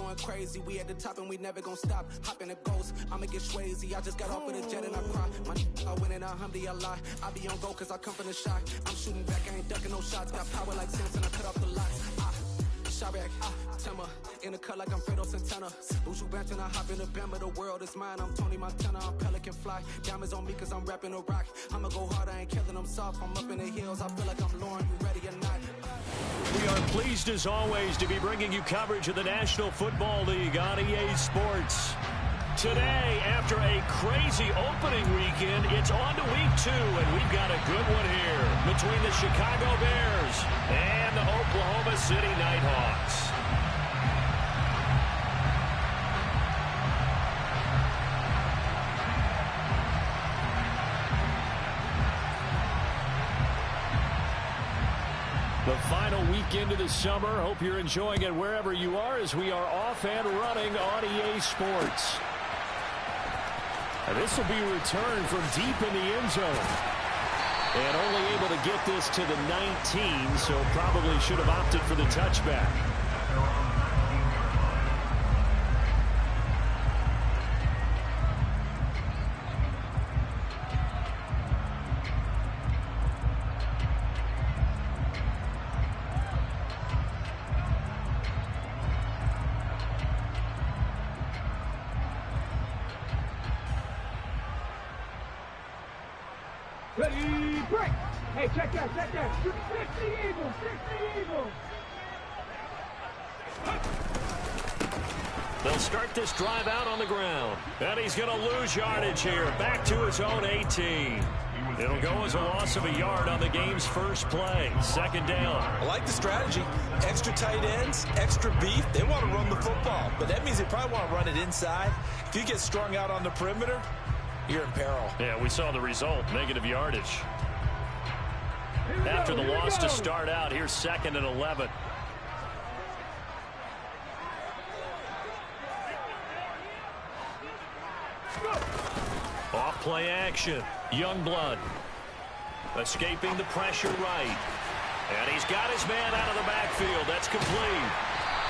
going crazy. We at the top and we never gonna stop. Hop in the ghost, I'ma get swayzy. I just got off of the jet and I cry. I win and I lie. I be on go cause I come from the shot. I'm shooting back, I ain't ducking no shots. Got power like Samson, I cut off the lots. Chirac, Timmer, in the cut like I'm Fredo Santana. Buju Banton, I hop in the Bama, the world is mine. I'm Tony Montana, I'm Pelican Fly. Diamonds on me cause I'm rapping a rock. I'ma go hard, I ain't killing them soft. I'm up in the hills, I feel like I'm Lauren, you ready or not? We are pleased as always to be bringing you coverage of the National Football League on EA Sports. Today, after a crazy opening weekend, it's on to week 2, and we've got a good one here between the Chicago Bears and the Oklahoma City Nighthawks. The final weekend of the summer. Hope you're enjoying it wherever you are as we are off and running on EA Sports. And this will be returned from deep in the end zone. And only able to get this to the 19, so probably should have opted for the touchback. Ready, break! Hey, check that, 60 Eagles, 60 Eagles! They'll start this drive out on the ground. And he's going to lose yardage here. Back to his own 18. It'll go as a loss of a yard on the game's first play. Second down. I like the strategy. Extra tight ends, extra beef. They want to run the football, but that means they probably want to run it inside. If you get strung out on the perimeter, you're in peril. Yeah, we saw the result, negative yardage. After the loss to start out, here's 2nd and 11. Off play action. Youngblood escaping the pressure right. And he's got his man out of the backfield. That's complete.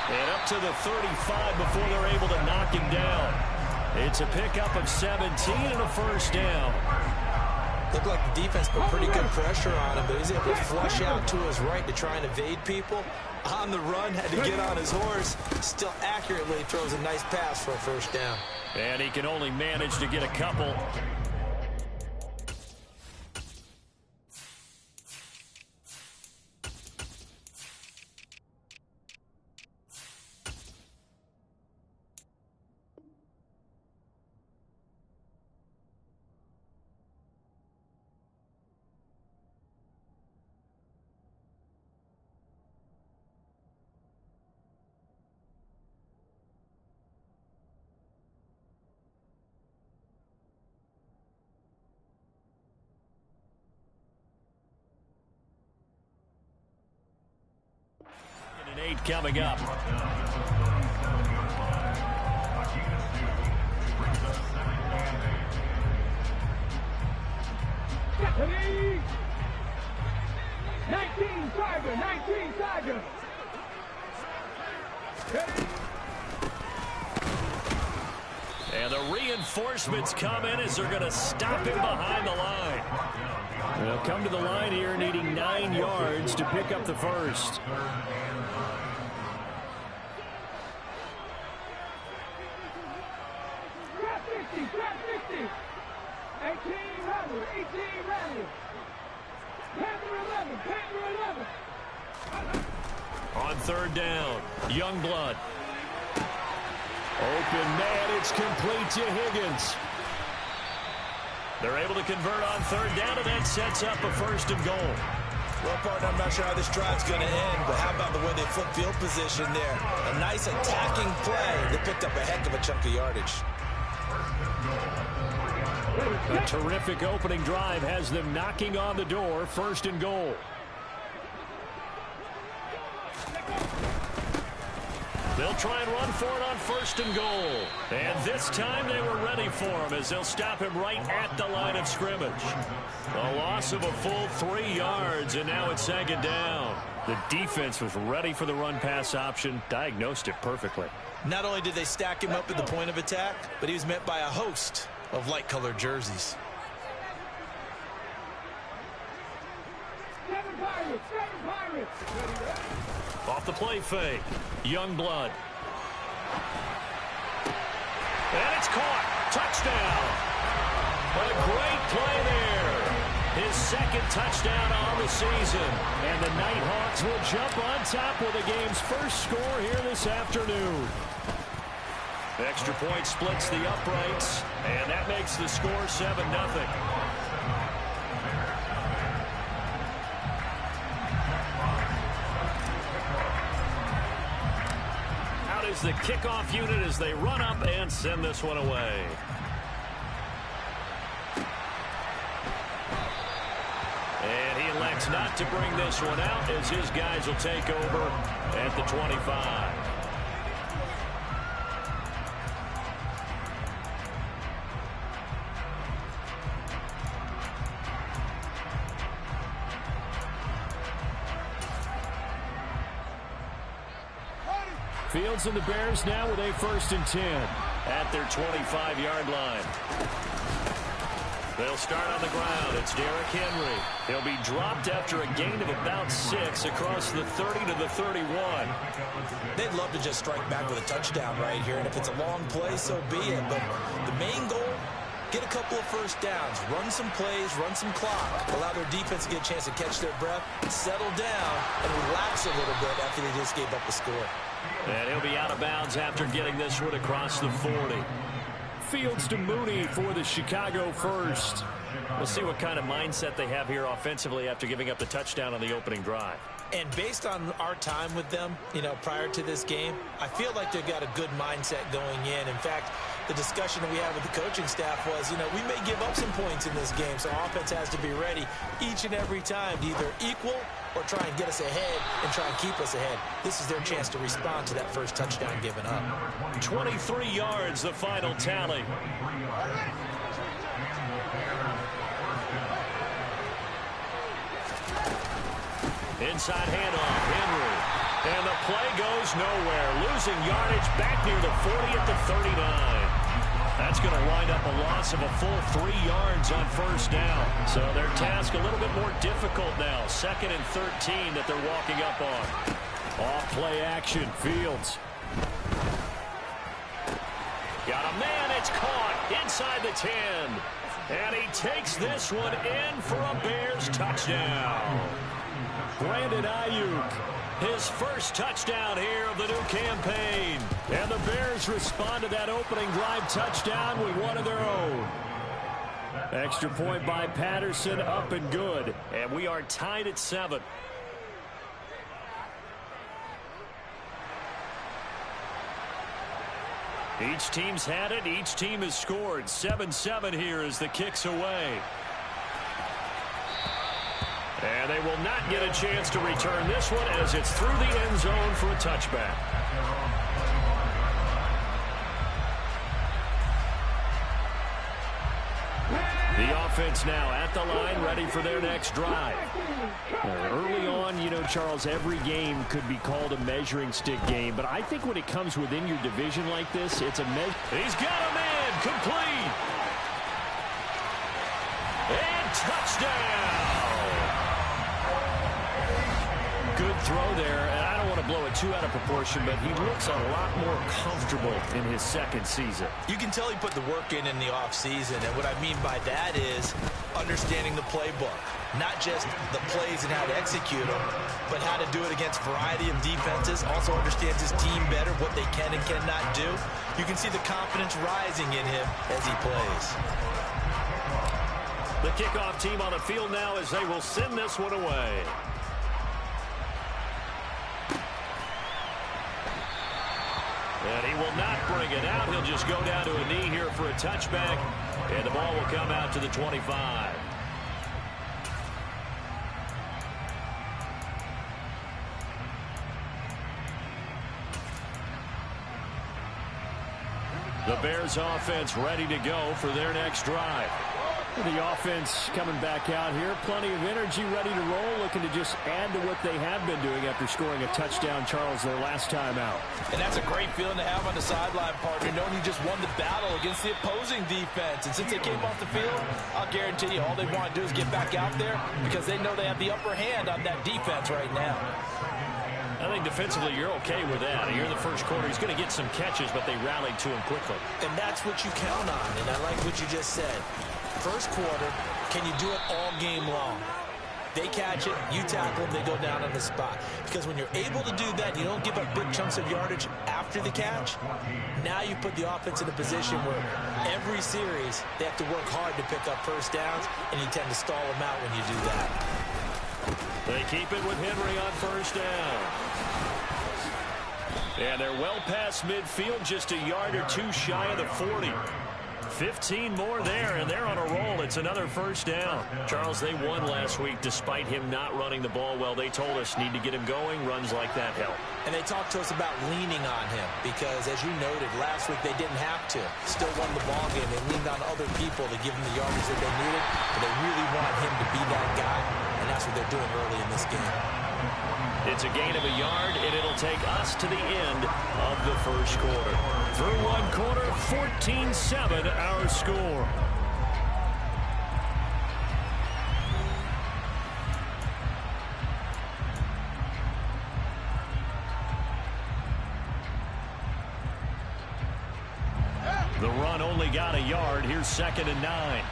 And up to the 35 before they're able to knock him down. It's a pickup of 17 and a first down. Looked like the defense put pretty good pressure on him, but he's able to flush out to his right to try and evade people. On the run, had to get on his horse. Still accurately throws a nice pass for a first down. And he can only manage to get a couple. And 8 coming up. Stephanie! 19 Tiger! And the reinforcements come in as they're going to stop him behind the line. They'll come to the line here needing 9 yards to pick up the first. Grab 50! 18 rally! Panther 11! On third down, Youngblood. Open man, it's complete to Higgins. They're able to convert on third down, and that sets up a first and goal. Well, partner, I'm not sure how this drive's going to end, but how about the way they flip field position there? A nice attacking play. They picked up a heck of a chunk of yardage. A terrific opening drive has them knocking on the door, first and goal. They'll try and run for it on 1st and goal. And this time they were ready for him as they'll stop him right at the line of scrimmage. A loss of a full 3 yards, and now it's 2nd down. The defense was ready for the run-pass option, diagnosed it perfectly. Not only did they stack him up at the point of attack, but he was met by a host of light-colored jerseys. Off the play fake, Youngblood. And it's caught. Touchdown. A great play there. His 2nd touchdown on the season. And the Nighthawks will jump on top with the game's first score here this afternoon. Extra point splits the uprights, and that makes the score 7-0. Out is the kickoff unit as they run up and send this one away. And he elects not to bring this one out as his guys will take over at the 25. Fields and the Bears now with a 1st and 10 at their 25-yard line. They'll start on the ground. It's Derrick Henry. He'll be dropped after a gain of about 6 across the 30 to the 31. They'd love to just strike back with a touchdown right here, and if it's a long play, so be it. But the main goal, get a couple of first downs, run some plays, run some clock, allow their defense to get a chance to catch their breath, settle down, and relax a little bit after they just gave up the score. And he'll be out of bounds after getting this one across the 40. Fields to Mooney for the Chicago first. We'll see what kind of mindset they have here offensively after giving up the touchdown on the opening drive. And based on our time with them, prior to this game, I feel like they've got a good mindset going in. In fact, the discussion that we had with the coaching staff was, we may give up some points in this game, so offense has to be ready each and every time to either equal or try and get us ahead and try and keep us ahead. This is their chance to respond to that first touchdown given up. 23 yards, the final tally. Inside handoff, Henry. And the play goes nowhere. Losing yardage back near the 40 at the 39. That's going to wind up a loss of a full 3 yards on 1st down. So their task a little bit more difficult now. 2nd and 13 that they're walking up on. Off play action, Fields. Got a man, it's caught inside the 10. And he takes this one in for a Bears touchdown. Brandon Ayuk, his first touchdown here of the new campaign. And the Bears respond to that opening drive touchdown with one of their own. Extra point by Patterson, up and good. And we are tied at 7. Each team's had it. Each team has scored. 7-7 here as the kick's away. And they will not get a chance to return this one as it's through the end zone for a touchback. The offense now at the line, ready for their next drive. Early on, Charles, every game could be called a measuring stick game, but I think when it comes within your division like this, it's a measure. He's got a man, complete. And touchdown. Good throw there, and I don't want to blow it too out of proportion, but he looks a lot more comfortable in his 2nd season. You can tell he put the work in the offseason, and what I mean by that is understanding the playbook. Not just the plays and how to execute them, but how to do it against a variety of defenses. Also understands his team better, what they can and cannot do. You can see the confidence rising in him as he plays. The kickoff team on the field now as they will send this one away. And he will not bring it out. He'll just go down to a knee here for a touchback. And the ball will come out to the 25. The Bears offense ready to go for their next drive. The offense coming back out here. Plenty of energy, ready to roll, looking to just add to what they have been doing after scoring a touchdown, Charles, their last time out. And that's a great feeling to have on the sideline, partner, knowing you just won the battle against the opposing defense. And since they came off the field, I'll guarantee you all they want to do is get back out there because they know they have the upper hand on that defense right now. I think defensively you're okay with that. Here in the first quarter, he's going to get some catches, but they rallied to him quickly. And that's what you count on, and I like what you just said. First quarter, can you do it all game long? They catch it, you tackle them, they go down on the spot. Because when you're able to do that, you don't give up big chunks of yardage after the catch. Now you put the offense in a position where every series they have to work hard to pick up first downs, and you tend to stall them out when you do that. They keep it with Henry on first down. And they're well past midfield, just a yard or two shy of the 40. 15 more there, and they're on a roll. It's another first down. Charles, they won last week despite him not running the ball well. They told us need to get him going. Runs like that help. And they talked to us about leaning on him because, as you noted, last week they didn't have to. Still won the ball game. They leaned on other people to give them the yardage that they needed, but they really want him to be that guy, and that's what they're doing early in this game. It's a gain of a yard, and it'll take us to the end of the first quarter. Through one quarter, 14-7 our score. The run only got a yard. Here's 2nd and 9.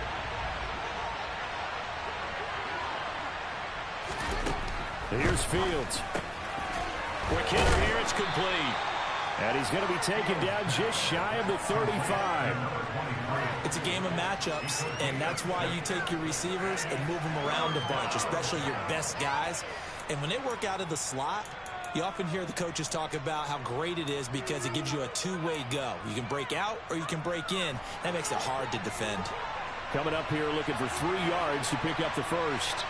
Here's Fields. Quick hitter here. It's complete. And he's going to be taken down just shy of the 35. It's a game of matchups, and that's why you take your receivers and move them around a bunch, especially your best guys. And when they work out of the slot, you often hear the coaches talk about how great it is because it gives you a two-way go. You can break out or you can break in. That makes it hard to defend. Coming up here looking for 3 yards to pick up the first.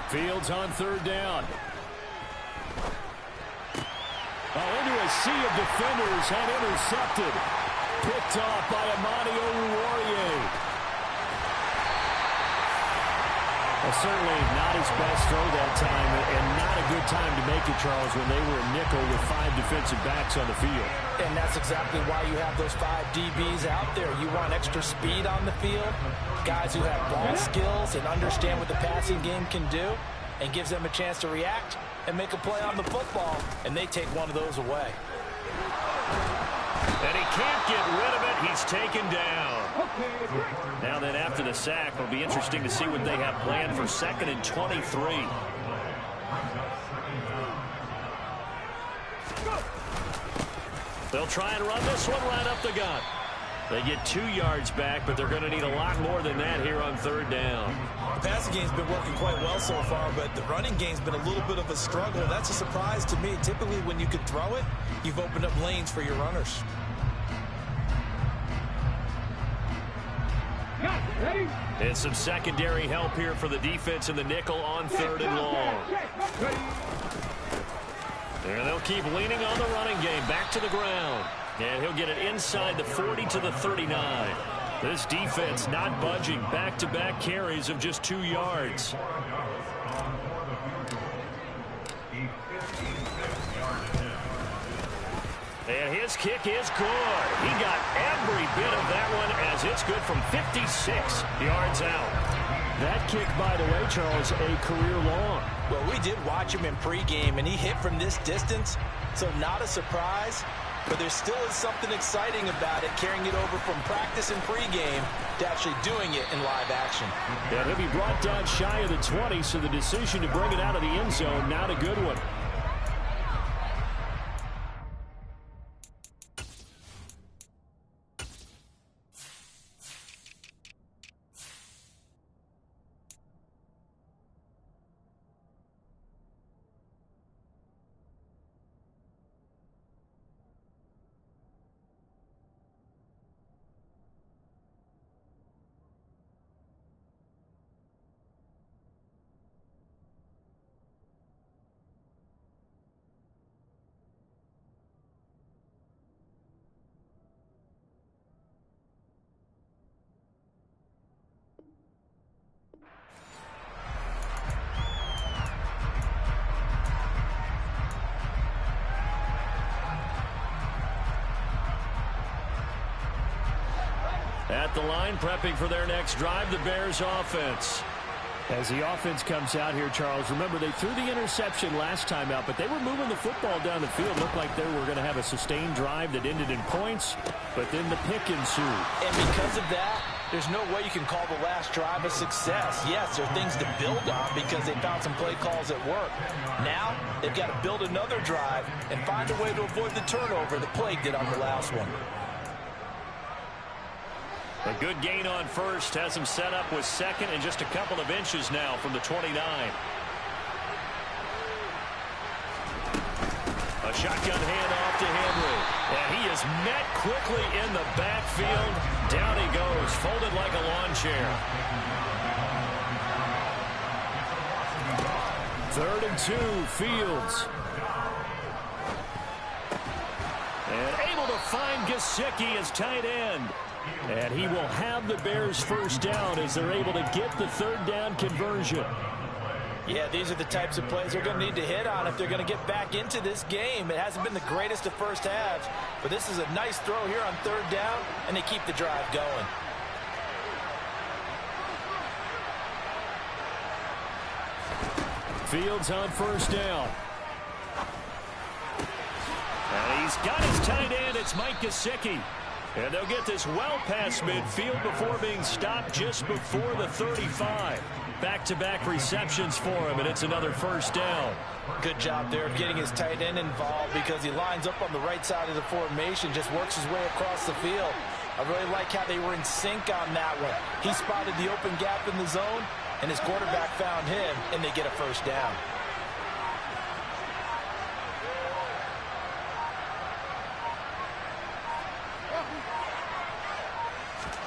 Fields on 3rd down. Into a sea of defenders and intercepted. Picked off by Amani Oruwariye. Well, certainly not his best throw that time, and not a good time to make it, Charles, when they were a nickel with 5 defensive backs on the field. And that's exactly why you have those 5 DBs out there. You want extra speed on the field, guys who have ball skills and understand what the passing game can do, and gives them a chance to react and make a play on the football, and they take one of those away. And he can't get rid of it. He's taken down. Now then, after the sack, it'll be interesting to see what they have planned for 2nd and 23. They'll try and run this one right up the gut. They get 2 yards back, but they're going to need a lot more than that here on 3rd down. The passing game's been working quite well so far, but the running game's been a little bit of a struggle. That's a surprise to me. Typically, when you can throw it, you've opened up lanes for your runners. And some secondary help here for the defense in the nickel on 3rd and long. And they'll keep leaning on the running game. Back to the ground. And he'll get it inside the 40 to the 39. This defense not budging. Back-to-back carries of just 2 yards. And his kick is good. He got every bit of that one as it's good from 56 yards out. That kick, by the way, Charles, a career long. Well, we did watch him in pregame, and he hit from this distance, so not a surprise. But there still is something exciting about it, carrying it over from practice and pregame to actually doing it in live action. Yeah, he'll be brought down shy of the 20, so the decision to bring it out of the end zone, not a good one. At the line, prepping for their next drive, the Bears offense. As the offense comes out here, Charles, remember they threw the interception last time out, but they were moving the football down the field. Looked like they were going to have a sustained drive that ended in points, but then the pick ensued. And because of that, there's no way you can call the last drive a success. Yes, there are things to build on because they found some play calls that work. Now, they've got to build another drive and find a way to avoid the turnover the play did on the last one. A good gain on first has him set up with second and just a couple of inches now from the 29. A shotgun handoff to Henry. And he is met quickly in the backfield. Down he goes, folded like a lawn chair. 3rd and 2, Fields. And able to find Gesicki as tight end. And he will have the Bears first down as they're able to get the 3rd down conversion. Yeah, these are the types of plays they're going to need to hit on if they're going to get back into this game. It hasn't been the greatest of first halves, but this is a nice throw here on 3rd down, and they keep the drive going. Fields on 1st down. And he's got his tight end. It's Mike Gesicki. And they'll get this well past midfield before being stopped just before the 35. Back-to-back receptions for him, and it's another 1st down. Good job there of getting his tight end involved because he lines up on the right side of the formation, just works his way across the field. I really like how they were in sync on that one. He spotted the open gap in the zone, and his quarterback found him, and they get a 1st down.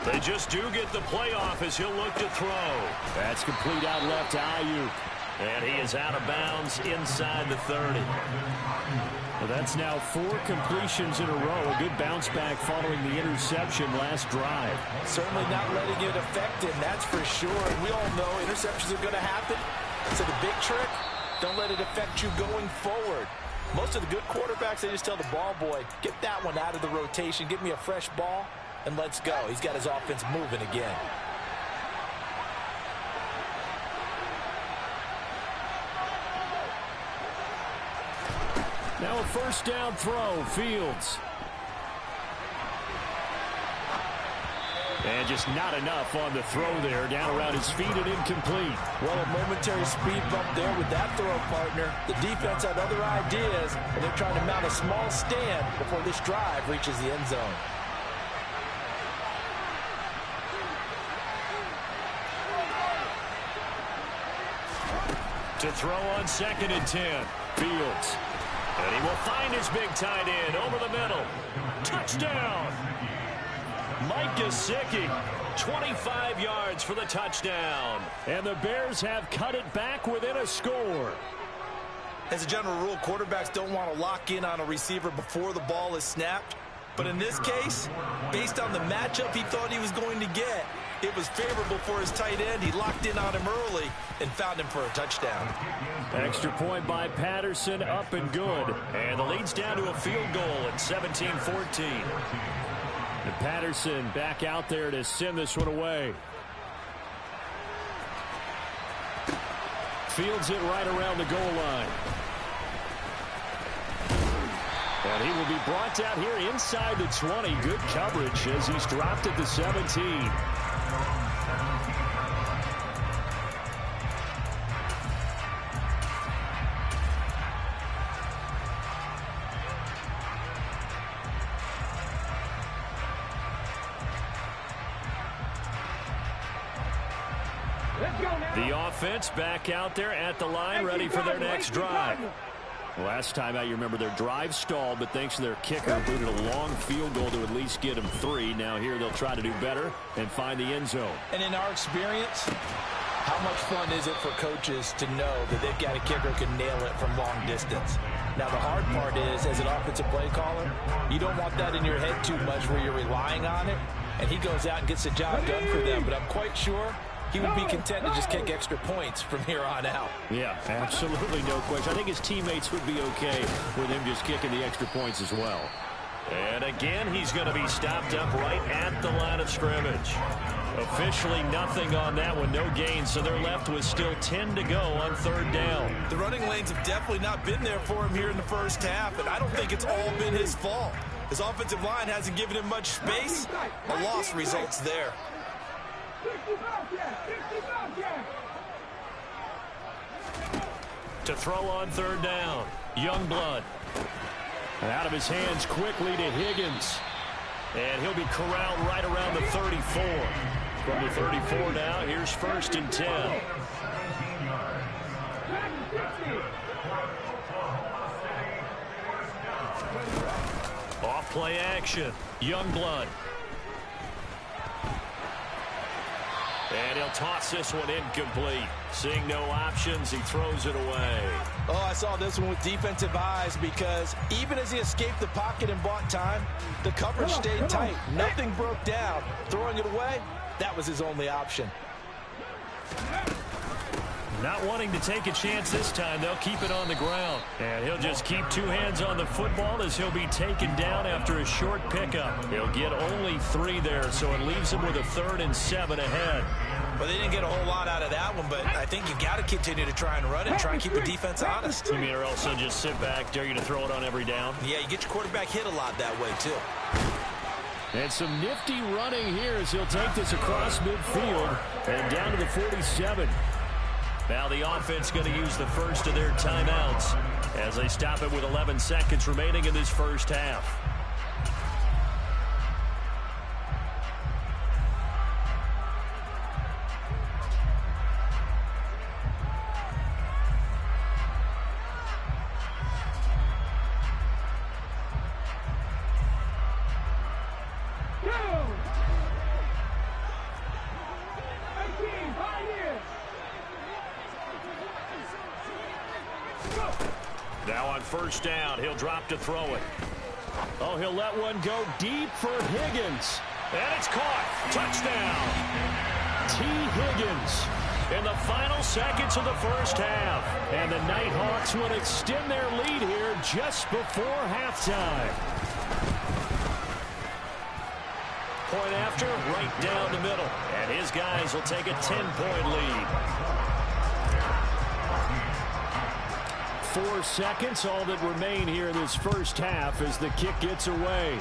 They just do get the playoff as he'll look to throw. That's complete out left to Ayuk. And he is out of bounds inside the 30. Well, that's now 4 completions in a row. A good bounce back following the interception last drive. Certainly not letting it affect him, that's for sure. And we all know interceptions are going to happen. So the big trick, don't let it affect you going forward. Most of the good quarterbacks, they just tell the ball boy, get that one out of the rotation, give me a fresh ball, and let's go. He's got his offense moving again. Now a 1st down throw, Fields. And just not enough on the throw there. Down around his feet and incomplete. Well, a momentary speed bump there with that throw, partner. The defense had other ideas, and they're trying to mount a small stand before this drive reaches the end zone. To throw on 2nd and 10. Fields. And he will find his big tight end over the middle. Touchdown! Mike Gesicki, 25 yards for the touchdown. And the Bears have cut it back within a score. As a general rule, quarterbacks don't want to lock in on a receiver before the ball is snapped. But in this case, based on the matchup he thought he was going to get, it was favorable for his tight end. He locked in on him early and found him for a touchdown. Extra point by Patterson, up and good. And the lead's down to a field goal at 17-14. And Patterson back out there to send this one away. Fields it right around the goal line. And he will be brought down here inside the 20. Good coverage as he's dropped at the 17. The offense back out there at the line, ready for their next drive. Last time out, you remember their drive stalled, but thanks to their kicker, booted a long field goal to at least get them 3. Now here they'll try to do better and find the end zone. And in our experience, how much fun is it for coaches to know that they've got a kicker who can nail it from long distance? Now, the hard part is, as an offensive play caller, you don't want that in your head too much where you're relying on it, and he goes out and gets the job done for them. But I'm quite sure he would be content to just kick extra points from here on out. Yeah, absolutely no question. I think his teammates would be okay with him just kicking the extra points as well. And again, he's going to be stopped up right at the line of scrimmage. Officially nothing on that one, no gain, so they're left with still 10 to go on third down. The running lanes have definitely not been there for him here in the first half, and I don't think it's all been his fault. His offensive line hasn't given him much space. A loss results there. To throw on third down, Youngblood. Out of his hands quickly to Higgins. And he'll be corralled right around the 34. From the 34 now, here's 1st and 10. Off play action, Youngblood. And he'll toss this one incomplete. Seeing no options, he throws it away. Oh, I saw this one with defensive eyes because even as he escaped the pocket and bought time, the coverage stayed tight. Nothing broke down. Throwing it away, that was his only option. Not wanting to take a chance this time, they'll keep it on the ground. And he'll just keep 2 hands on the football as he'll be taken down after a short pickup. He'll get only 3 there, so it leaves him with a 3rd and 7 ahead. Well, they didn't get a whole lot out of that one, but I think you've got to continue to try and run it and try and keep the defense honest. You mean or else they'll just sit back, dare you to throw it on every down? Yeah, you get your quarterback hit a lot that way, too. And some nifty running here as he'll take this across midfield and down to the 47. Now the offense going to use the first of their timeouts as they stop it with 11 seconds remaining in this first half. Now on first down, he'll drop to throw it. Oh, he'll let one go deep for Higgins. And it's caught. Touchdown. T. Higgins in the final seconds of the first half. And the Nighthawks will extend their lead here just before halftime. Point after, right down the middle. And his guys will take a 10-point lead. 4 seconds, all that remain here in this first half as the kick gets away.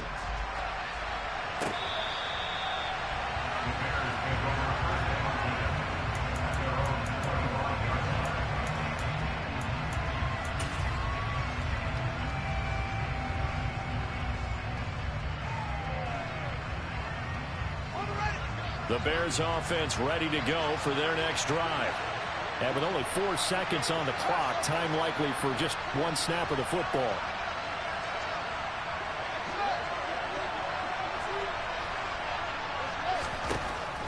The Bears offense ready to go for their next drive. And with only 4 seconds on the clock, time likely for just 1 snap of the football.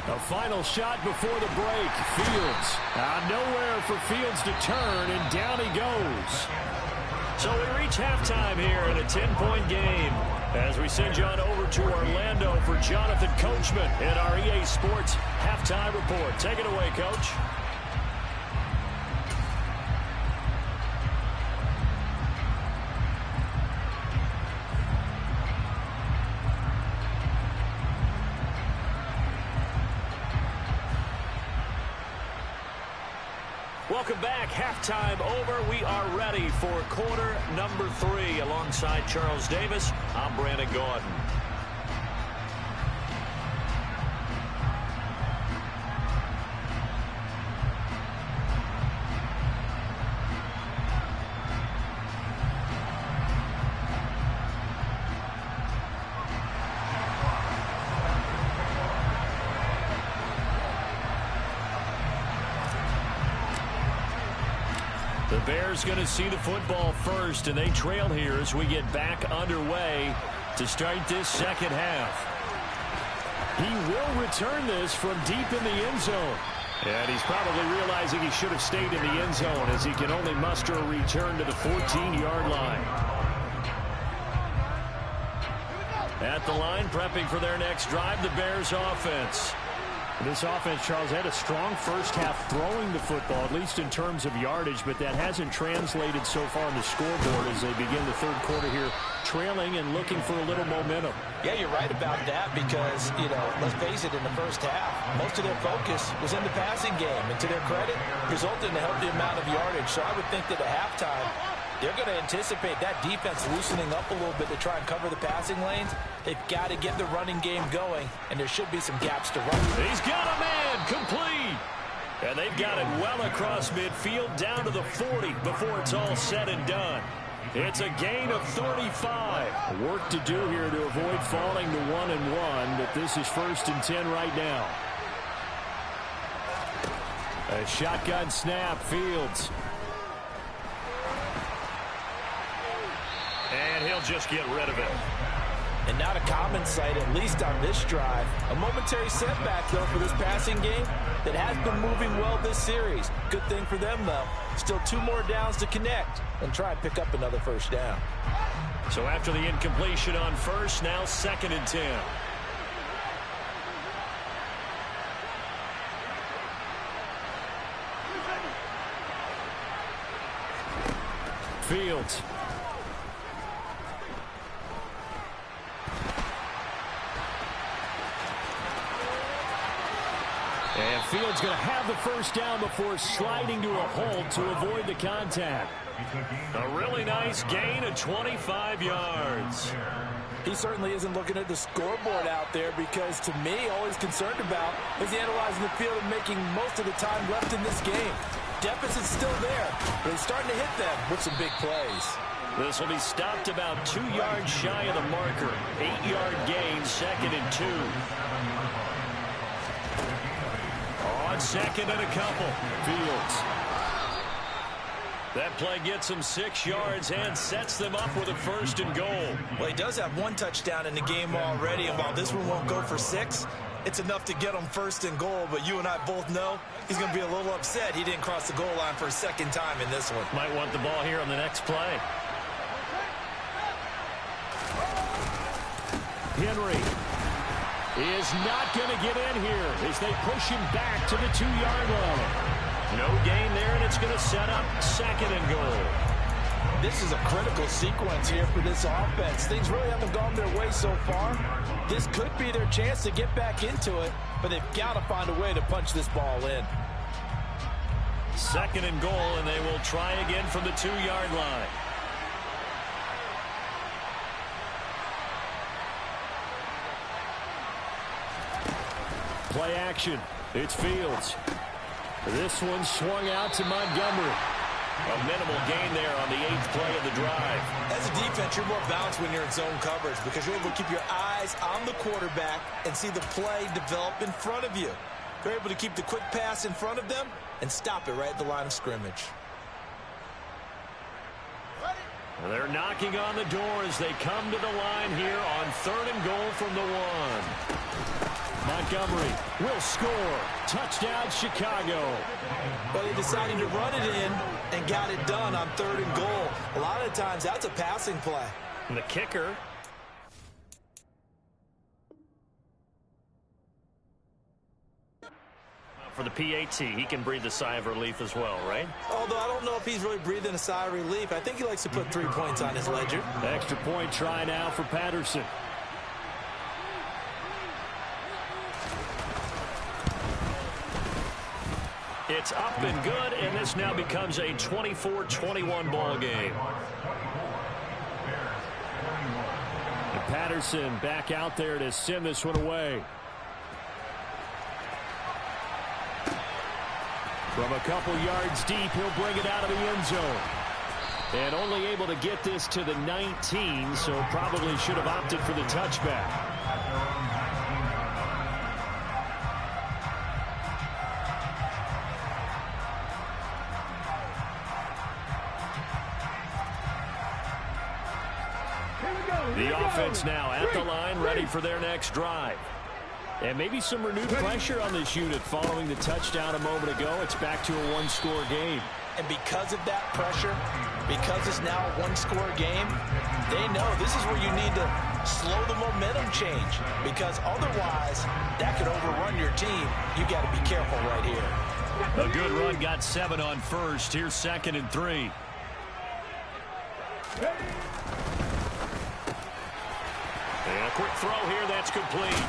A final shot before the break. Fields. Nowhere for Fields to turn, and down he goes. So we reach halftime here in a 10-point game. As we send you on over to Orlando for Jonathan Coachman in our EA Sports Halftime Report. Take it away, Coach. Welcome back. Halftime over. We are ready for quarter number 3. Alongside Charles Davis, I'm Brandon Gordon. The Bears going to see the football first, and they trail here as we get back underway to start this second half. He will return this from deep in the end zone. And he's probably realizing he should have stayed in the end zone as he can only muster a return to the 14-yard line. At the line, prepping for their next drive, the Bears offense. This offense, Charles, had a strong first half throwing the football, at least in terms of yardage, but that hasn't translated so far on the scoreboard as they begin the third quarter here, trailing and looking for a little momentum. Yeah, you're right about that because, let's face it, in the first half, most of their focus was in the passing game. And to their credit, resulted in a healthy amount of yardage. So I would think that at halftime, they're going to anticipate that defense loosening up a little bit to try and cover the passing lanes. They've got to get the running game going, and there should be some gaps to run. He's got a man complete. And they've got it well across midfield down to the 40 before it's all said and done. It's a gain of 35. Work to do here to avoid falling to 1-1, but this is 1st and 10 right now. A shotgun snap, Fields. And he'll just get rid of it. And not a common sight, at least on this drive. A momentary setback, though, for this passing game that has been moving well this series. Good thing for them, though. Still 2 more downs to connect and try and pick up another first down. So after the incompletion on first, now 2nd and 10. Fields. And Fields going to have the first down before sliding to a hold to avoid the contact. A really nice gain of 25 yards. He certainly isn't looking at the scoreboard out there because, to me, all he's concerned about is analyzing the field and making most of the time left in this game. Deficit's still there, but he's starting to hit them with some big plays. This will be stopped about 2 yards shy of the marker. 8-yard gain, 2nd and 2. On 2nd and a couple, Fields. That play gets him 6 yards and sets them up with a 1st and goal. Well, he does have 1 touchdown in the game already, and while this one won't go for 6, it's enough to get him 1st and goal. But you and I both know he's going to be a little upset he didn't cross the goal line for a 2nd time in this one. Might want the ball here on the next play. Henry is not going to get in here as they push him back to the 2-yard line. No gain there, and it's going to set up 2nd and goal. This is a critical sequence here for this offense. Things really haven't gone their way so far. This could be their chance to get back into it, but they've got to find a way to punch this ball in. 2nd and goal, and they will try again from the 2-yard line. Play action. It's Fields. This one swung out to Montgomery. A minimal gain there on the 8th play of the drive. As a defense, you're more balanced when you're in zone coverage because you're able to keep your eyes on the quarterback and see the play develop in front of you. You're able to keep the quick pass in front of them and stop it right at the line of scrimmage. They're knocking on the door as they come to the line here on 3rd and goal from the 1. Montgomery will score. Touchdown, Chicago. But he decided to run it in and got it done on 3rd and goal. A lot of times, that's a passing play. And the kicker. For the PAT, he can breathe a sigh of relief as well, right? Although I don't know if he's really breathing a sigh of relief. I think he likes to put 3 points on his ledger. Extra point try now for Patterson. It's up and good, and this now becomes a 24-21 ball game. And Patterson back out there to send this one away. From a couple yards deep, he'll bring it out of the end zone. And only able to get this to the 19, so probably should have opted for the touchback. The offense now at the line, ready for their next drive. And maybe some renewed pressure on this unit following the touchdown a moment ago. It's back to a 1-score game. And because of that pressure, Because it's now a one-score game, they know this is where you need to slow the momentum change, because otherwise that could overrun your team. You got to be careful right here. A good run, got 7 on first. Here's 2nd and 3. And a quick throw here, that's complete.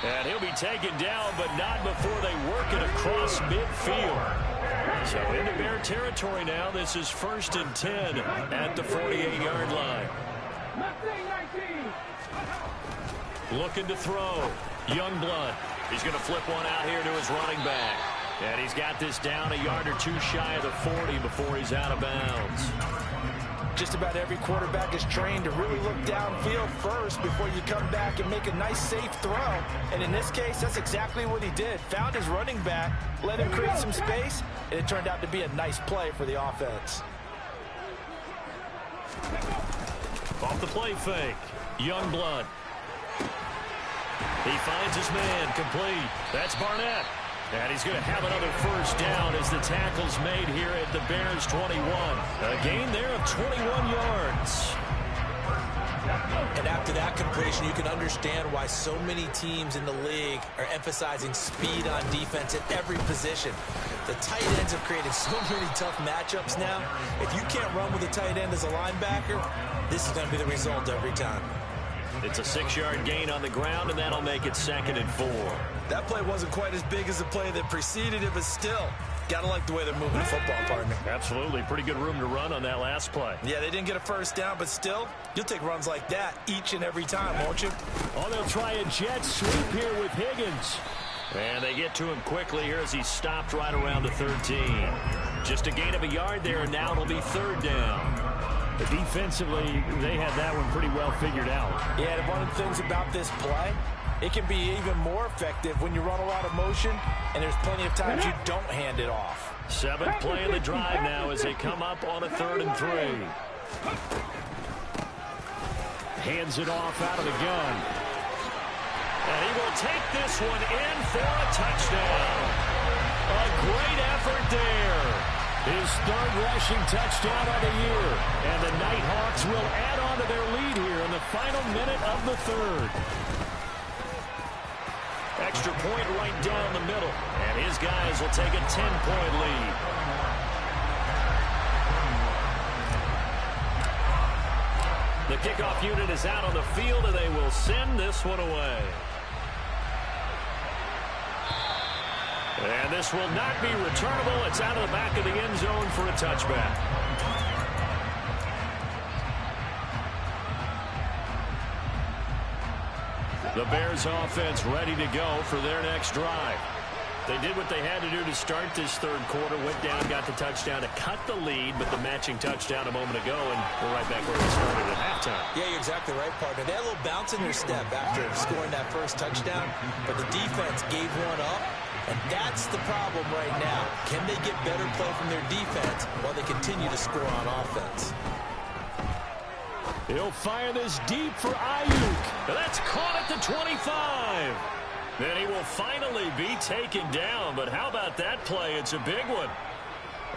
And he'll be taken down, but not before they work it across midfield. So into Bear territory now. This is 1st and 10 at the 48-yard line. Looking to throw. Youngblood. He's going to flip one out here to his running back. And he's got this down a yard or two shy of the 40 before he's out of bounds. Just about every quarterback is trained to really look downfield first before you come back and make a nice, safe throw. And in this case, that's exactly what he did. Found his running back, let him create some space, and it turned out to be a nice play for the offense. Off the play fake. Youngblood. He finds his man, complete. That's Barnett. And he's going to have another first down as the tackle's made here at the Bears 21. A gain there of 21 yards. And after that completion, you can understand why so many teams in the league are emphasizing speed on defense at every position. The tight ends have created so many tough matchups now. If you can't run with a tight end as a linebacker, this is going to be the result every time. It's a 6-yard gain on the ground, and that'll make it 2nd and 4. That play wasn't quite as big as the play that preceded it, but still, gotta like the way they're moving the football, partner. Absolutely. Pretty good room to run on that last play. Yeah, they didn't get a first down, but still, you'll take runs like that each and every time, won't you? Oh, they'll try a jet sweep here with Higgins. And they get to him quickly here as he stopped right around the 13. Just a gain of a yard there, and now it'll be 3rd down. But defensively, they had that one pretty well figured out. Yeah, and one of the things about this play, it can be even more effective when you run a lot of motion, and there's plenty of times you don't hand it off. 7th play of the drive now as they come up on a 3rd and 3. Hands it off out of the gun. And he will take this one in for a touchdown. A great effort there. His 3rd rushing touchdown of the year. And the Nighthawks will add on to their lead here in the final minute of the 3rd. Extra point right down the middle. And his guys will take a 10-point lead. The kickoff unit is out on the field, and they will send this one away. And this will not be returnable. It's out of the back of the end zone for a touchback. The Bears offense ready to go for their next drive. They did what they had to do to start this 3rd quarter. Went down, got the touchdown to cut the lead, but the matching touchdown a moment ago, and we're right back where we started at halftime. Yeah, you're exactly right, partner. They had a little bounce in their step after scoring that first touchdown, but the defense gave one up. And that's the problem right now. Can they get better play from their defense while they continue to score on offense? He'll fire this deep for Ayuk. That's caught at the 25. Then he will finally be taken down. But how about that play? It's a big one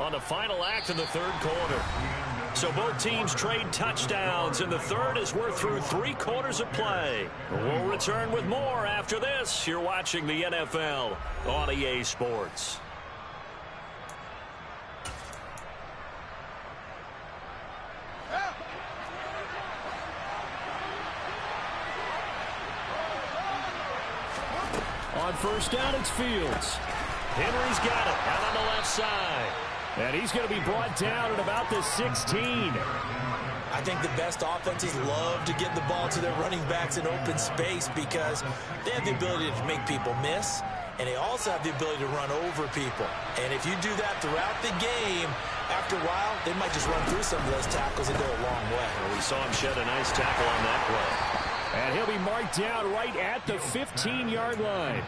on the final act of the 3rd quarter. So both teams trade touchdowns in the 3rd as we're through 3 quarters of play. We'll return with more after this. You're watching the NFL on EA Sports. On 1st down, it's Fields. Henry's got it out on the left side. And he's going to be brought down at about the 16. I think the best offenses love to get the ball to their running backs in open space because they have the ability to make people miss, and they also have the ability to run over people. And if you do that throughout the game, after a while, they might just run through some of those tackles and go a long way. Well, we saw him shed a nice tackle on that play. And he'll be marked down right at the 15-yard line.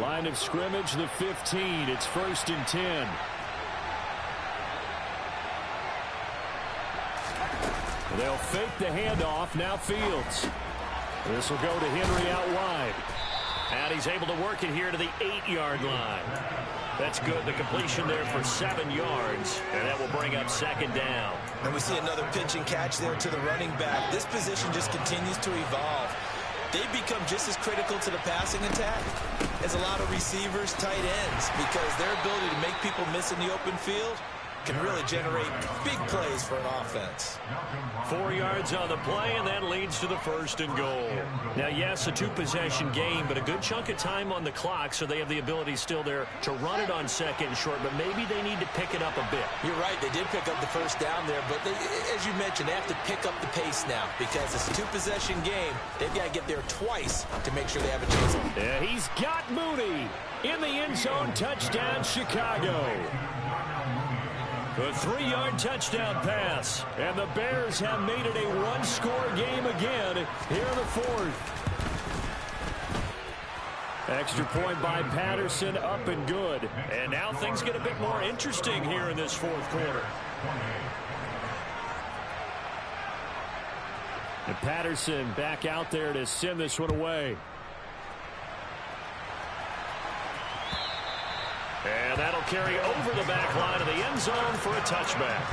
Line of scrimmage, the 15. It's 1st and 10. They'll fake the handoff. Now Fields. This will go to Henry out wide. And he's able to work it here to the 8-yard line. That's good. The completion there for 7 yards, and that will bring up second down. And we see another pitch and catch there to the running back. This position just continues to evolve. They've become just as critical to the passing attack as a lot of receivers, tight ends, because their ability to make people miss in the open field can really generate big plays for an offense. 4 yards on the play, and that leads to the first and goal. Now, yes, a 2-possession game, but a good chunk of time on the clock, so they have the ability still there to run it on second and short, but maybe they need to pick it up a bit. You're right. They did pick up the first down there, but as you mentioned, they have to pick up the pace now because it's a 2-possession game. They've got to get there twice to make sure they have a chance. Yeah, he's got Mooney in the end zone. Touchdown, Chicago. A 3-yard touchdown pass, and the Bears have made it a 1-score game again here in the fourth. Extra point by Patterson, up and good. And now things get a bit more interesting here in this fourth quarter. And Patterson back out there to send this one away. And that'll carry over the back line of the end zone for a touchback.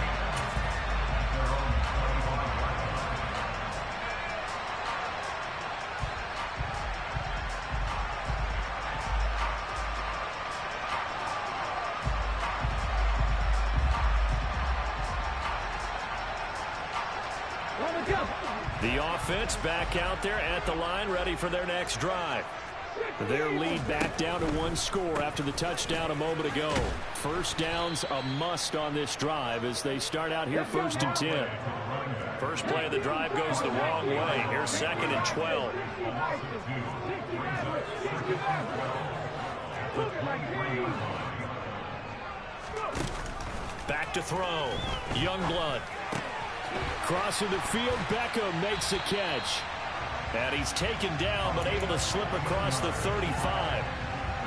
The offense back out there at the line, ready for their next drive. Their lead back down to 1 score after the touchdown a moment ago. First down's a must on this drive as they start out here 1st and 10. First play of the drive goes the wrong way. Here's 2nd and 12. Back to throw. Youngblood. Crossing the field, Beckham makes a catch. And he's taken down, but able to slip across the 35.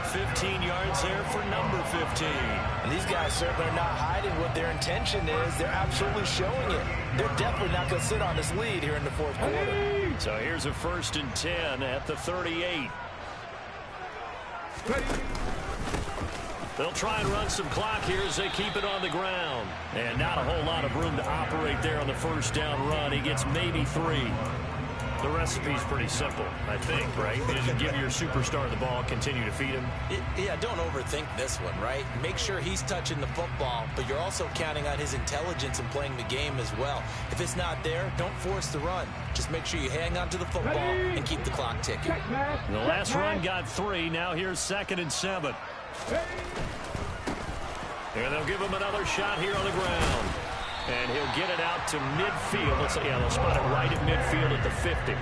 15 yards there for number 15. And these guys certainly are not hiding what their intention is. They're absolutely showing it. They're definitely not going to sit on this lead here in the fourth quarter. So here's a 1st and 10 at the 38. They'll try and run some clock here as they keep it on the ground. And not a whole lot of room to operate there on the first down run. He gets maybe 3. The recipe's pretty simple, I think, right? You just give your superstar the ball, continue to feed him. Yeah, don't overthink this one, right? Make sure he's touching the football, but you're also counting on his intelligence in playing the game as well. If it's not there, don't force the run. Just make sure you hang on to the football and keep the clock ticking. The last run got 3. Now here's 2nd and 7. And they'll give him another shot here on the ground. And he'll get it out to midfield. They'll spot it right at midfield at the 50.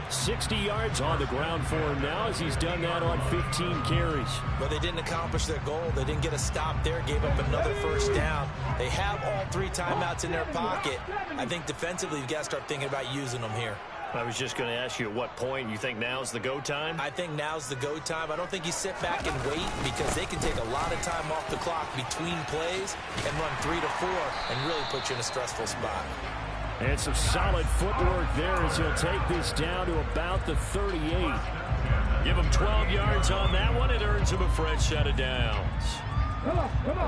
60 yards on the ground for him now as he's done that on 15 carries. But they didn't accomplish their goal. They didn't get a stop there, gave up another first down. They have all 3 timeouts in their pocket. I think defensively you've got to start thinking about using them here. I was just going to ask you at what point you think now's the go time? I think now's the go time. I don't think you sit back and wait because they can take a lot of time off the clock between plays and run 3 to 4 and really put you in a stressful spot. And some solid footwork there as he'll take this down to about the 38. Give him 12 yards on that one. It earns him a fresh set of downs.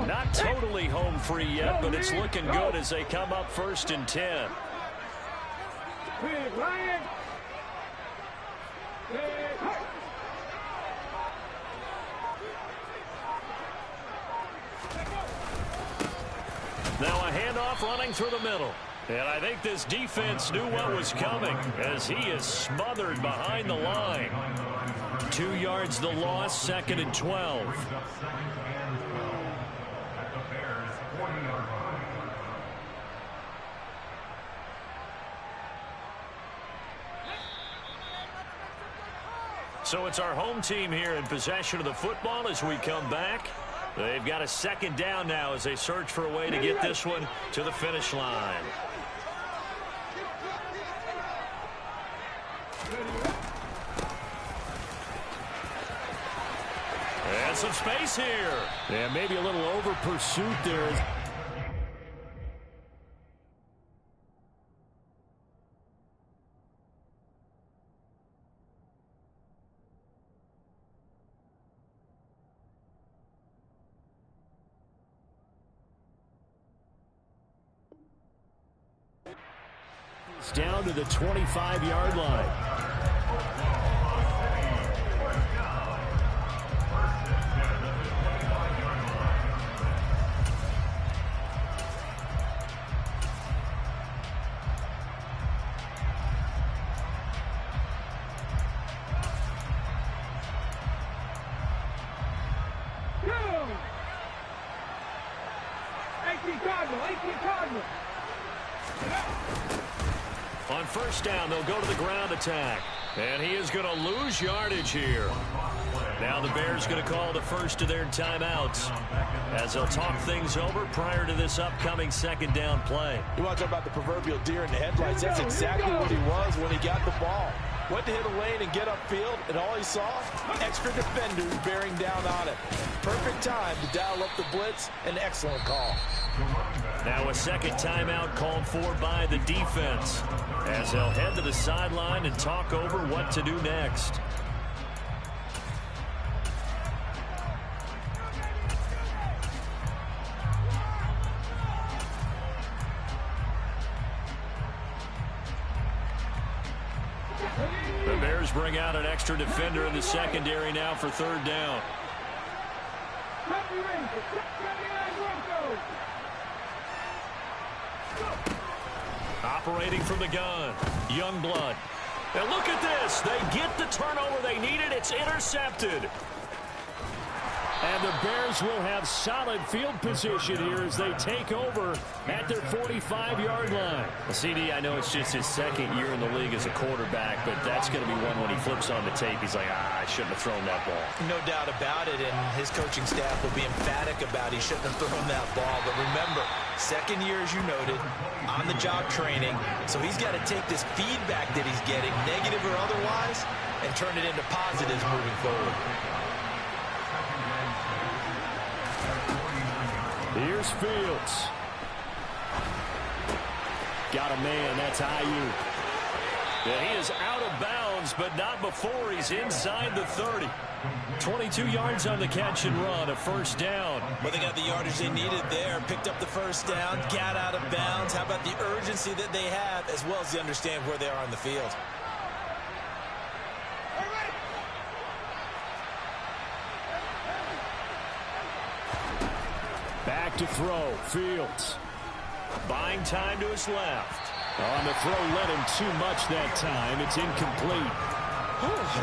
Not totally home free yet, but it's looking good as they come up 1st and 10. Now a handoff running through the middle. And I think this defense knew what was coming as he is smothered behind the line. 2 yards the loss, 2nd and 12. So it's our home team here in possession of the football as we come back. They've got a 2nd down now as they search for a way to get this one to the finish line. And some space here. And maybe a little over pursuit there. It's down to the 25-yard line. On first down, they'll go to the ground attack. And he is going to lose yardage here. Now the Bears going to call the first of their timeouts as they'll talk things over prior to this upcoming second down play. You want to talk about the proverbial deer in the headlights. That's exactly what he was when he got the ball. Went to hit a lane and get upfield, and all he saw, extra defenders bearing down on it. Perfect time to dial up the blitz. An excellent call. Now a second timeout called for by the defense as they'll head to the sideline and talk over what to do next. The Bears bring out an extra defender in the secondary now for third down. Operating from the gun, Youngblood. And look at this. They get the turnover they needed. It's intercepted. And the Bears will have solid field position here as they take over at their 45-yard line. Well, CD, I know it's just his second year in the league as a quarterback, but that's going to be one when he flips on the tape. He's like, I shouldn't have thrown that ball. No doubt about it, and his coaching staff will be emphatic about he shouldn't have thrown that ball. But remember, second year, as you noted, on-the-job training, so he's got to take this feedback that he's getting, negative or otherwise, and turn it into positives moving forward. Here's Fields. Got a man. That's Ayuk. Yeah, he is out of bounds, but not before he's inside the 30. 22 yards on the catch and run, a first down. Well, they got the yardage they needed there, picked up the first down, got out of bounds. How about the urgency that they have, as well as they understand where they are on the field? Back to throw, Fields. Buying time to his left. On the throw, let him too much that time. It's incomplete.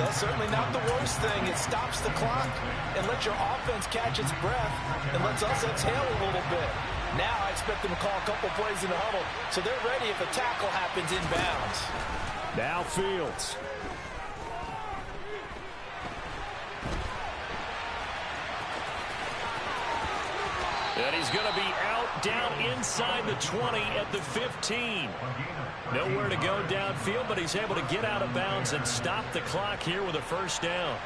That's certainly not the worst thing. It stops the clock and lets your offense catch its breath and lets us exhale a little bit. Now I expect them to call a couple plays in the huddle so they're ready if a tackle happens inbounds. Now Fields. And he's going to be out down inside the 20 at the 15. Nowhere to go downfield, but he's able to get out of bounds and stop the clock here with a first down.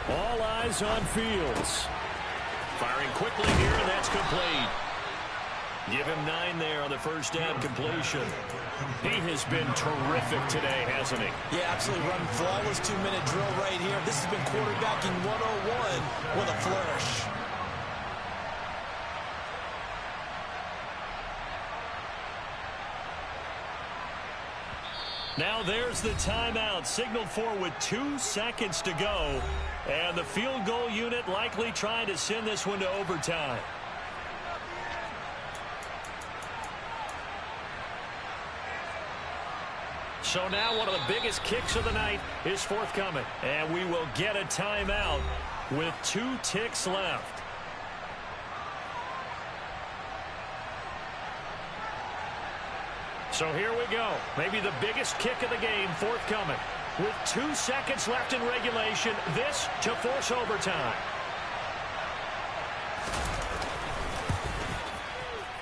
All eyes on Fields. Firing quickly here, and that's complete. Give him 9 there on the first down completion. He has been terrific today, hasn't he? Yeah, absolutely. Run flawless 2-minute drill right here. This has been quarterbacking 101 with a flourish. Now there's the timeout signaled for with 2 seconds to go. And the field goal unit likely trying to send this one to overtime. So now one of the biggest kicks of the night is forthcoming. And we will get a timeout with 2 ticks left. So here we go. Maybe the biggest kick of the game forthcoming. With 2 seconds left in regulation, this to force overtime.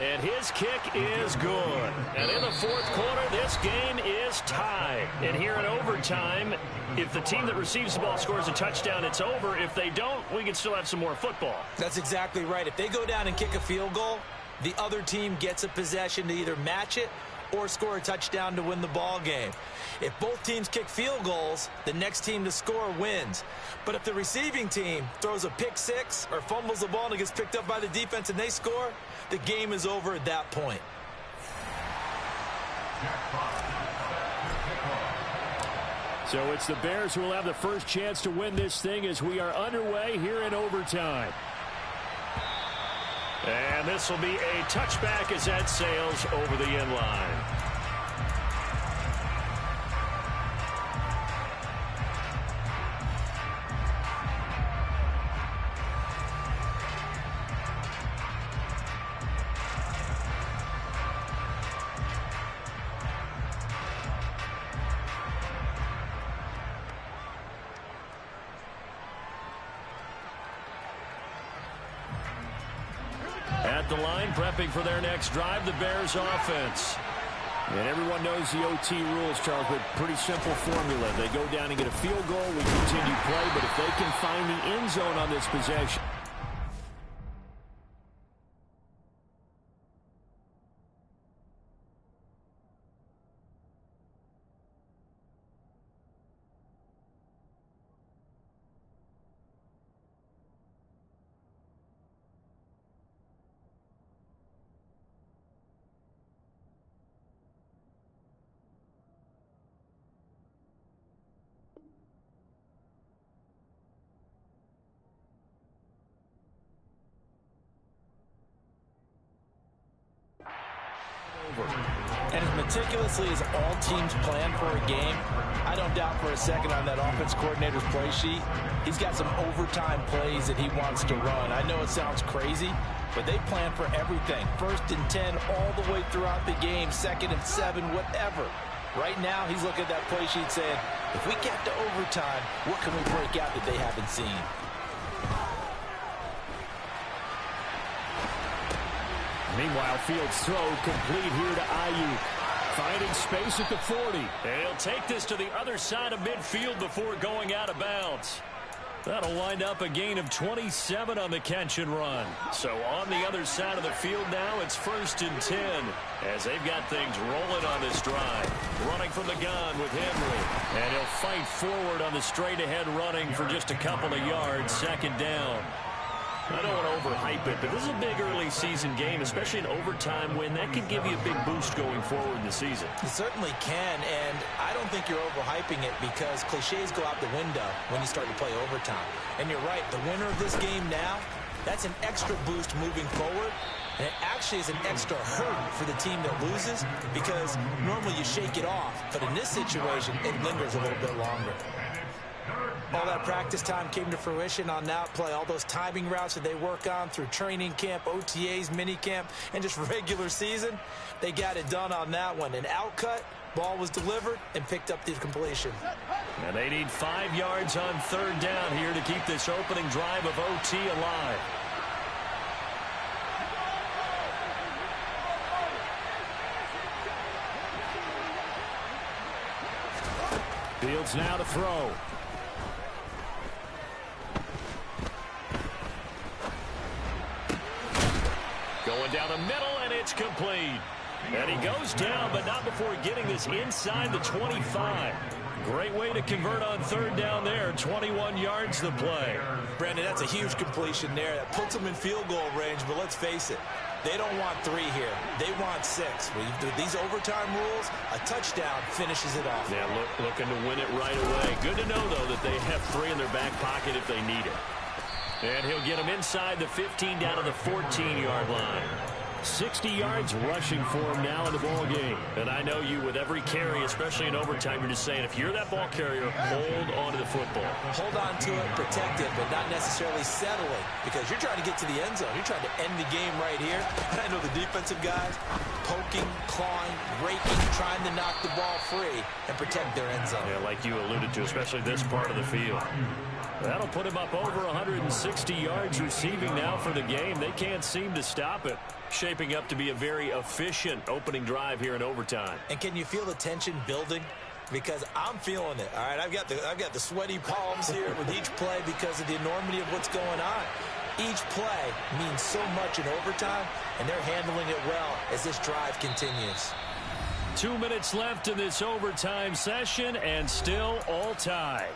And his kick is good. And in the fourth quarter, this game is tied. And here in overtime, if the team that receives the ball scores a touchdown, it's over. If they don't, we can still have some more football. That's exactly right. If they go down and kick a field goal, the other team gets a possession to either match it or score a touchdown to win the ball game. If both teams kick field goals, the next team to score wins. But if the receiving team throws a pick six or fumbles the ball and it gets picked up by the defense and they score, the game is over at that point. So it's the Bears who will have the first chance to win this thing as we are underway here in overtime. And this will be a touchback as that sails over the end line. At the line, prepping for their next drive, the Bears offense. And everyone knows the OT rules, Charles, but pretty simple formula. They go down and get a field goal, we continue play, but if they can find the end zone on this possession. And as meticulously as all teams plan for a game, I don't doubt for a second on that offense coordinator's play sheet, he's got some overtime plays that he wants to run. I know it sounds crazy, but they plan for everything. 1st and 10 all the way throughout the game, 2nd and 7, whatever. Right now, he's looking at that play sheet saying, if we get to overtime, what can we break out that they haven't seen? Meanwhile, Fields' throw complete here to Ayuk. Finding space at the 40. And he'll take this to the other side of midfield before going out of bounds. That'll wind up a gain of 27 on the catch and run. So on the other side of the field now, it's 1st and 10 as they've got things rolling on this drive. Running from the gun with Henry. And he'll fight forward on the straight-ahead running for just a couple of yards. 2nd down. I don't want to overhype it, but this is a big early season game, especially an overtime win. That could give you a big boost going forward in the season. It certainly can, and I don't think you're overhyping it because cliches go out the window when you start to play overtime. And you're right, the winner of this game now, that's an extra boost moving forward, and it actually is an extra hurt for the team that loses because normally you shake it off, but in this situation, it lingers a little bit longer. All that practice time came to fruition on that play. All those timing routes that they work on through training camp, OTAs, minicamp, and just regular season, they got it done on that one. An outcut, ball was delivered, and picked up the completion. And they need 5 yards on 3rd down here to keep this opening drive of OT alive. Fields now to throw. Going down the middle, and it's complete. And he goes down, but not before getting this inside the 25. Great way to convert on 3rd down there. 21 yards the play. Brandon, that's a huge completion there. That puts them in field goal range, but let's face it. They don't want 3 here. They want 6. With these overtime rules, a touchdown finishes it off. Yeah, looking to win it right away. Good to know, though, that they have 3 in their back pocket if they need it. And he'll get them inside the 15 down to the 14-yard line. 60 yards rushing for him now in the ball game. And I know you, with every carry, especially in overtime, you're just saying, if you're that ball carrier, hold on to the football. Hold on to it, protect it, but not necessarily settling, because you're trying to get to the end zone. You're trying to end the game right here. And I know the defensive guys poking, clawing, raking, trying to knock the ball free and protect their end zone. Yeah, like you alluded to, especially this part of the field. That'll put him up over 160 yards receiving now for the game. They can't seem to stop it. Shaping up to be a very efficient opening drive here in overtime. And can you feel the tension building? Because I'm feeling it. All right, I've got the sweaty palms here with each play because of the enormity of what's going on. Each play means so much in overtime, and they're handling it well as this drive continues. 2 minutes left in this overtime session, and still all tied.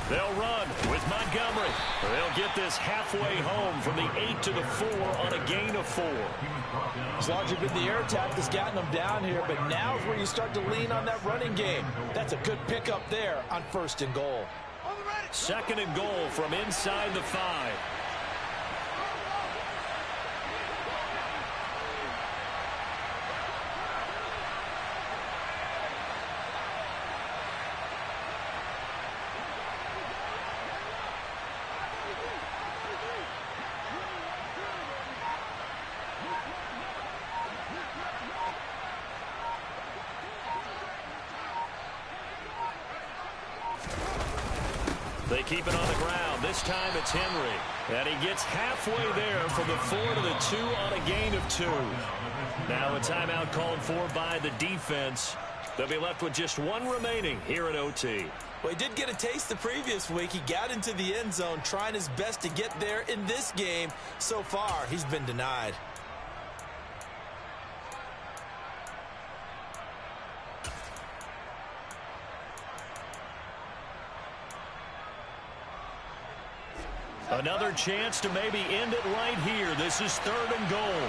They'll run with Montgomery. They'll get this halfway home from the 8 to the 4 on a gain of 4. It's largely been the air attack that's gotten them down here, but now is where you start to lean on that running game. That's a good pickup there on 1st and goal. 2nd and goal from inside the 5. They keep it on the ground. This time it's Henry. And he gets halfway there from the 4 to the 2 on a gain of 2. Now a timeout called for by the defense. They'll be left with just 1 remaining here at OT. Well, he did get a taste the previous week. He got into the end zone trying his best to get there in this game. So far, he's been denied. Another chance to maybe end it right here. This is 3rd and goal.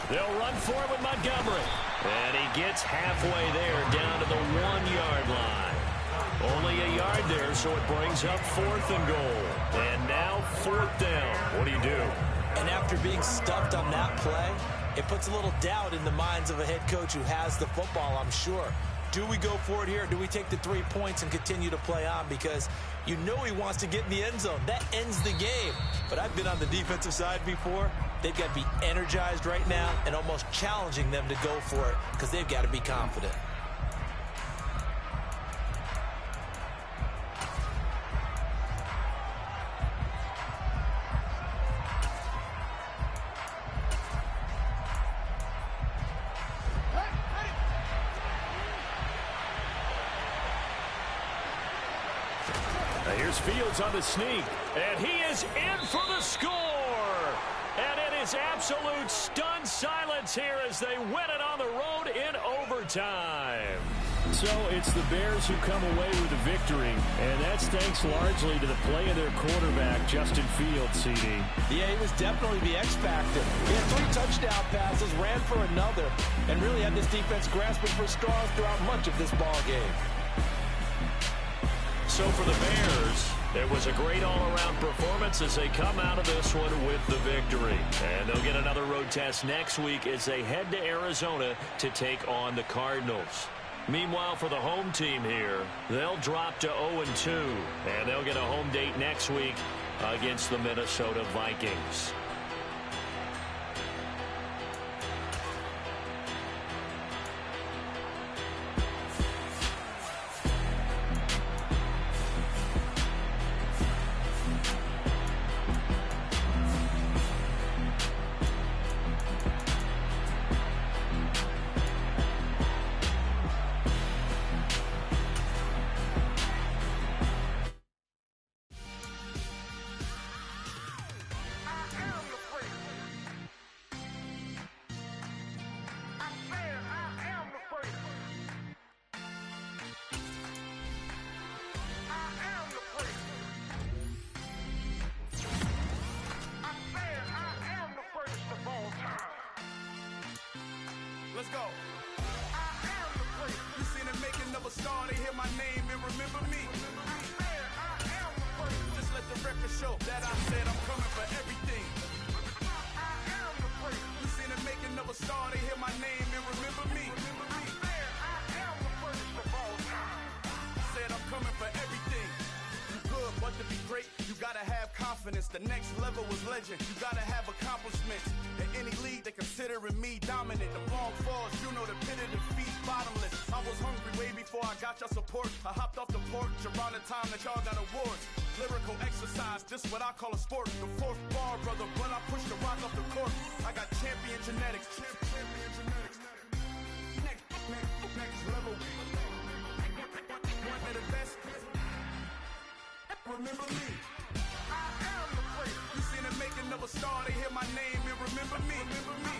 They'll run for it with Montgomery. And he gets halfway there down to the 1-yard line. Only a yard there, so it brings up 4th and goal. And now 4th down. What do you do? And after being stuffed on that play, it puts a little doubt in the minds of a head coach who has the football, I'm sure. Do we go for it here? Do we take the 3 points and continue to play on? Because you know he wants to get in the end zone. That ends the game. But I've been on the defensive side before. They've got to be energized right now and almost challenging them to go for it because they've got to be confident. Here's Fields on the sneak, and he is in for the score. And it is absolute stunned silence here as they win it on the road in overtime. So it's the Bears who come away with the victory, and that's thanks largely to the play of their quarterback, Justin Fields, CD. Yeah, he was definitely the X factor. He had 3 touchdown passes, ran for another, and really had this defense grasping for straws throughout much of this ball game. So for the Bears, it was a great all-around performance as they come out of this one with the victory. And they'll get another road test next week as they head to Arizona to take on the Cardinals. Meanwhile, for the home team here, they'll drop to 0-2, and they'll get a home date next week against the Minnesota Vikings. Let's go. I am the great. You seen the making of a star. They hear my name and remember me. I am the great. Just let the record show that I said I'm coming for everything. I am the great. You seen the making of a star. They hear my name and remember me. I am the greatest of all time. Said I'm coming for everything. You good, but to be great, you gotta have confidence. confidence. The next level was legend. You gotta have accomplishments. In any league, they considering me dominant. The long falls, you know the pit of defeat, bottomless. I was hungry way before I got your support. I hopped off the porch around the time that y'all got awards. Lyrical exercise, this what I call a sport. The fourth bar, brother, when I push the rock off the court. I got champion genetics. Champion genetics. Next level. One of the best. Remember me. I am the great. You seen the making of a star, they hear my name and remember me. Remember me.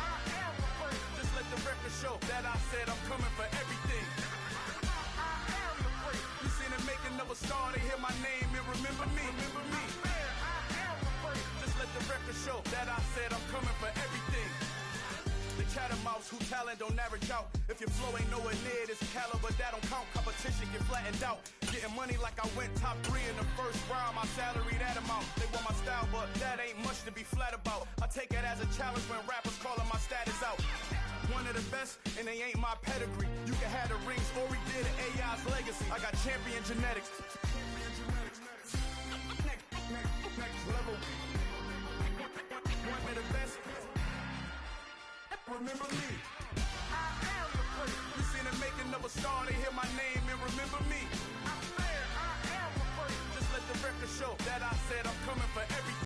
I am the great. Just let the record show that I said I'm coming for everything. I am the great. You seen the making of a star, they hear my name and remember me. Remember me. I am the great. Just let the record show that I said I'm coming for everything. The catamounts who talent don't average out. If your flow ain't nowhere near this caliber, that don't count. Competition get flattened out. Getting money like I went top 3 in the first round. My salary that amount. They want my style, but that ain't much to be flat about. I take it as a challenge when rappers calling my status out. One of the best, and they ain't my pedigree. You can have the rings, or we did it, AI's legacy. I got champion genetics. Next level. One of the best. Remember me. I am the great. You seen the making of a star,